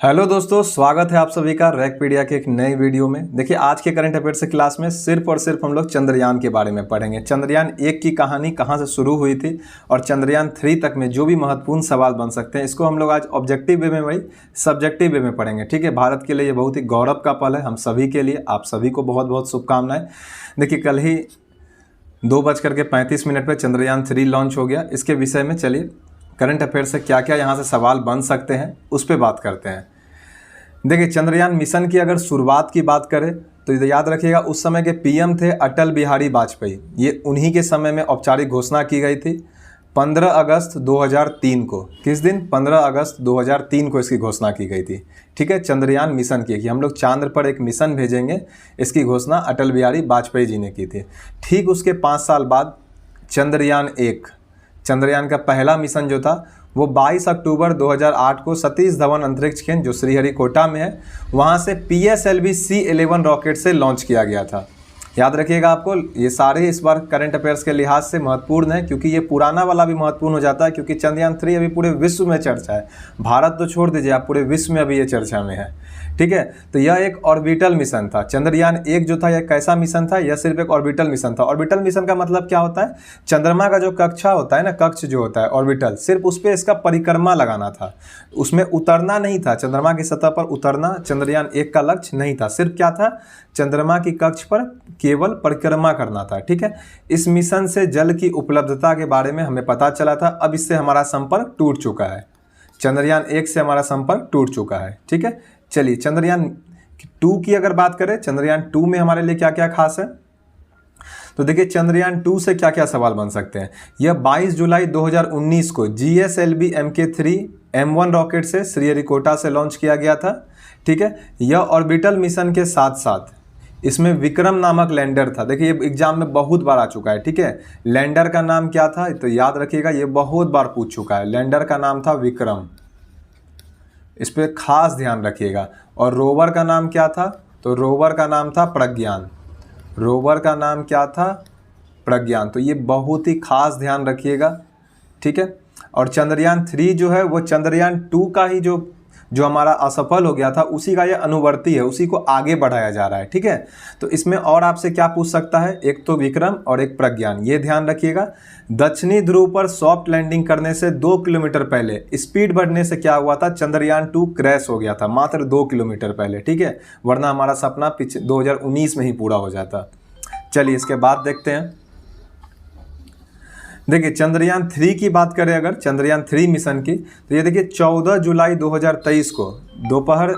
Hello दोस्तों, स्वागत है आप सभी का रैकपीडिया के एक नई वीडियो में। देखिए, आज के करंट अफेयर्स क्लास में सिर्फ और सिर्फ हम लोग चंद्रयान के बारे में पढ़ेंगे। चंद्रयान 1 की कहानी कहाँ से शुरू हुई थी और चंद्रयान 3 तक में जो भी महत्वपूर्ण सवाल बन सकते हैं, इसको हम लोग आज ऑब्जेक्टिव वे में वही सब्जेक्टिव वे में पढ़ेंगे। ठीक है, भारत के लिए ये बहुत ही गौरव का पल है, हम सभी के लिए। आप सभी को बहुत बहुत शुभकामनाएं। देखिए, कल ही 2:35 पर चंद्रयान 3 लॉन्च हो गया। इसके विषय में चलिए करंट अफेयर से क्या क्या यहाँ से सवाल बन सकते हैं उस पर बात करते हैं। देखिए, चंद्रयान मिशन की अगर शुरुआत की बात करें तो याद रखिएगा, उस समय के पीएम थे अटल बिहारी वाजपेयी। ये उन्हीं के समय में औपचारिक घोषणा की गई थी 15 अगस्त 2003 को। किस दिन? 15 अगस्त 2003 को इसकी घोषणा की गई थी। ठीक है, चंद्रयान मिशन की कि हम लोग चांद्र पर एक मिशन भेजेंगे, इसकी घोषणा अटल बिहारी वाजपेयी जी ने की थी। ठीक उसके 5 साल बाद चंद्रयान 1, चंद्रयान का पहला मिशन जो था वो 22 अक्टूबर 2008 को सतीश धवन अंतरिक्ष केंद्र जो श्रीहरिकोटा में है, वहाँ से PSLV C11 रॉकेट से लॉन्च किया गया था। याद रखिएगा, आपको ये सारे इस बार करंट अफेयर्स के लिहाज से महत्वपूर्ण है, क्योंकि ये पुराना वाला भी महत्वपूर्ण हो जाता है, क्योंकि चंद्रयान 3 अभी पूरे विश्व में चर्चा है। भारत तो छोड़ दीजिए, आप पूरे विश्व में अभी ये चर्चा में है। ठीक है, तो यह एक ऑर्बिटल मिशन था। चंद्रयान 1 जो था यह कैसा मिशन था? यह सिर्फ एक ऑर्बिटल मिशन था। ऑर्बिटल मिशन का मतलब क्या होता है? चंद्रमा का जो कक्षा होता है ना, कक्ष जो होता है ऑर्बिटल, सिर्फ उस पर इसका परिक्रमा लगाना था, उसमें उतरना नहीं था। चंद्रमा की सतह पर उतरना चंद्रयान 1 का लक्ष्य नहीं था। सिर्फ क्या था? चंद्रमा की कक्ष पर केवल परिक्रमा करना था। ठीक है, इस मिशन से जल की उपलब्धता के बारे में हमें पता चला था। अब इससे हमारा संपर्क टूट चुका है, चंद्रयान 1 से हमारा संपर्क टूट चुका है। ठीक है, चलिए चंद्रयान 2 की अगर बात करें, चंद्रयान 2 में हमारे लिए क्या क्या खास है, तो देखिए चंद्रयान 2 से क्या क्या सवाल बन सकते हैं। यह 22 जुलाई 2019 को GSLV Mk3 M1 रॉकेट से श्रीहरिकोटा से लॉन्च किया गया था। ठीक है, यह ऑर्बिटल मिशन के साथ साथ इसमें विक्रम नामक लैंडर था। देखिए, ये एग्जाम में बहुत बार आ चुका है। ठीक है, लैंडर का नाम क्या था? तो याद रखिएगा, ये बहुत बार पूछ चुका है। लैंडर का नाम था विक्रम, इस पर खास ध्यान रखिएगा। और रोवर का नाम क्या था? तो रोवर का नाम था प्रज्ञान। रोवर का नाम क्या था? प्रज्ञान। तो ये बहुत ही खास ध्यान रखिएगा। ठीक है, और चंद्रयान 3 जो है वो चंद्रयान 2 का ही जो हमारा असफल हो गया था, उसी का ये अनुवर्ती है, उसी को आगे बढ़ाया जा रहा है। ठीक है, तो इसमें और आपसे क्या पूछ सकता है? एक तो विक्रम और एक प्रज्ञान, ये ध्यान रखिएगा। दक्षिणी ध्रुव पर सॉफ्ट लैंडिंग करने से 2 किलोमीटर पहले स्पीड बढ़ने से क्या हुआ था? चंद्रयान 2 क्रैश हो गया था मात्र 2 किलोमीटर पहले। ठीक है, वरना हमारा सपना 2019 में ही पूरा हो जाता। चलिए इसके बाद देखते हैं। देखिए, चंद्रयान 3 की बात करें अगर, चंद्रयान 3 मिशन की, तो ये देखिए 14 जुलाई 2023 को दोपहर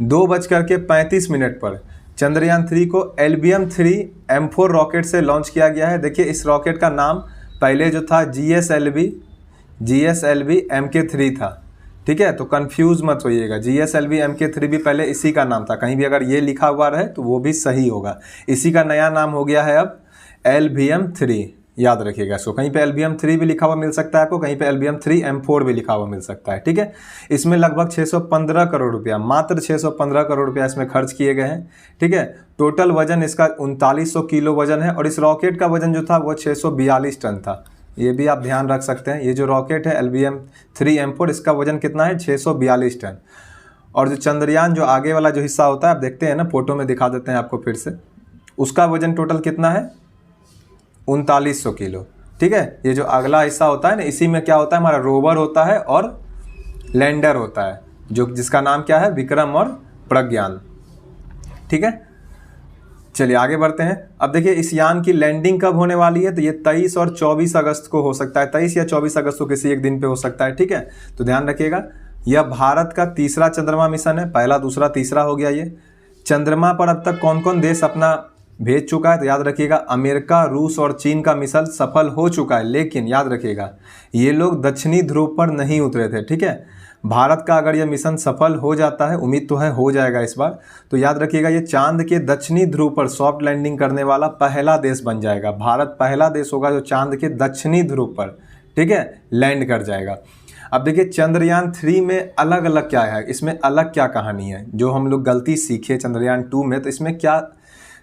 2:35 पर चंद्रयान 3 को LBM-3 M4 रॉकेट से लॉन्च किया गया है। देखिए, इस रॉकेट का नाम पहले जो था GSLV Mk3 था। ठीक है, तो कंफ्यूज मत होइएगा, GSLV Mk3 भी पहले इसी का नाम था। कहीं भी अगर ये लिखा हुआ रहे तो वो भी सही होगा। इसी का नया नाम हो गया है अब LBM-3। याद रखिएगा इसको, कहीं पे LBM-3 भी लिखा हुआ मिल सकता है आपको, कहीं पे LBM-3 M4 भी लिखा हुआ मिल सकता है। ठीक है, इसमें लगभग 615 करोड़ रुपया, मात्र 615 करोड़ रुपया इसमें खर्च किए गए हैं। ठीक है, टोटल वजन इसका 3900 किलो वजन है, और इस रॉकेट का वजन जो था वो 642 टन था। ये भी आप ध्यान रख सकते हैं। ये जो रॉकेट है LBM-3 M4, इसका वजन कितना है? 642 टन। और जो चंद्रयान जो आगे वाला जो हिस्सा होता है, आप देखते हैं ना, फोटो में दिखा देते हैं आपको फिर से, उसका वजन टोटल कितना है? 3900 किलो। ठीक है, ये जो अगला हिस्सा होता है ना, इसी में क्या होता है? हमारा रोवर होता है और लैंडर होता है, जिसका नाम क्या है? विक्रम और प्रज्ञान। ठीक है, चलिए आगे बढ़ते हैं। अब देखिए, इस यान की लैंडिंग कब होने वाली है? तो ये 23 और 24 अगस्त को हो सकता है, 23 या 24 अगस्त को किसी एक दिन पे हो सकता है। ठीक है, तो ध्यान रखिएगा, यह भारत का तीसरा चंद्रमा मिशन है। पहला, दूसरा, तीसरा हो गया ये। चंद्रमा पर अब तक कौन कौन देश अपना भेज चुका है? तो याद रखिएगा, अमेरिका, रूस और चीन का मिशन सफल हो चुका है, लेकिन याद रखिएगा ये लोग दक्षिणी ध्रुव पर नहीं उतरे थे। ठीक है, भारत का अगर यह मिशन सफल हो जाता है, उम्मीद तो है हो जाएगा इस बार, तो याद रखिएगा ये चांद के दक्षिणी ध्रुव पर सॉफ्ट लैंडिंग करने वाला पहला देश बन जाएगा। भारत पहला देश होगा जो चांद के दक्षिणी ध्रुव पर, ठीक है, लैंड कर जाएगा। अब देखिए, चंद्रयान 3 में अलग अलग क्या है, इसमें अलग क्या कहानी है, जो हम लोग गलती सीखे चंद्रयान 2 में, तो इसमें क्या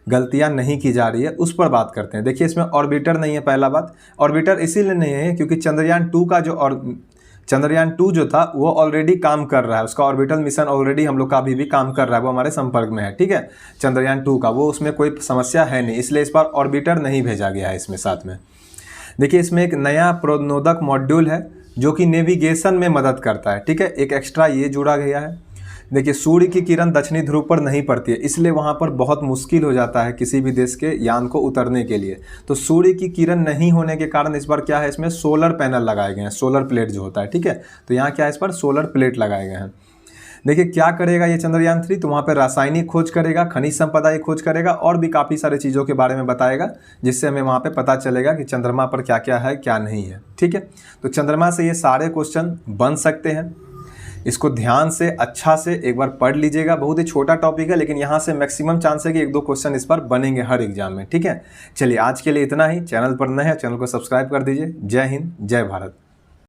गलतियां नहीं की जा रही है उस पर बात करते हैं। देखिए, इसमें ऑर्बिटर नहीं है। पहला बात, ऑर्बिटर इसीलिए नहीं है क्योंकि चंद्रयान 2 का जो चंद्रयान 2 जो था वो ऑलरेडी काम कर रहा है, उसका ऑर्बिटल मिशन ऑलरेडी हम लोग का अभी भी काम कर रहा है, वो हमारे संपर्क में है, ठीक है। चंद्रयान 2 का वो उसमें कोई समस्या है नहीं, इसलिए इस बार ऑर्बिटर नहीं भेजा गया है इसमें साथ में। देखिए इसमें एक नया प्रोन्नोदक मॉड्यूल है जो कि नेविगेशन में मदद करता है, ठीक है। एक एक्स्ट्रा ये जुड़ा गया है। देखिए सूर्य की किरण दक्षिणी ध्रुव पर नहीं पड़ती है, इसलिए वहाँ पर बहुत मुश्किल हो जाता है किसी भी देश के यान को उतरने के लिए। तो सूर्य की किरण नहीं होने के कारण इस बार क्या है, इसमें सोलर पैनल लगाए गए हैं, सोलर प्लेट जो होता है, ठीक है। तो यहाँ क्या है, इस पर सोलर प्लेट लगाए गए हैं। देखिए क्या करेगा ये चंद्रयान 3, तो वहाँ पर रासायनिक खोज करेगा, खनिज संपदा की खोज करेगा और भी काफ़ी सारी चीज़ों के बारे में बताएगा, जिससे हमें वहाँ पे पता चलेगा कि चंद्रमा पर क्या क्या है क्या नहीं है, ठीक है। तो चंद्रमा से ये सारे क्वेश्चन बन सकते हैं, इसको ध्यान से अच्छा से एक बार पढ़ लीजिएगा। बहुत ही छोटा टॉपिक है, लेकिन यहाँ से मैक्सिमम चांस है कि 1-2 क्वेश्चन इस पर बनेंगे हर एग्जाम में, ठीक है। चलिए आज के लिए इतना ही। चैनल पर नए हैं, चैनल को सब्सक्राइब कर दीजिए। जय हिंद, जय भारत।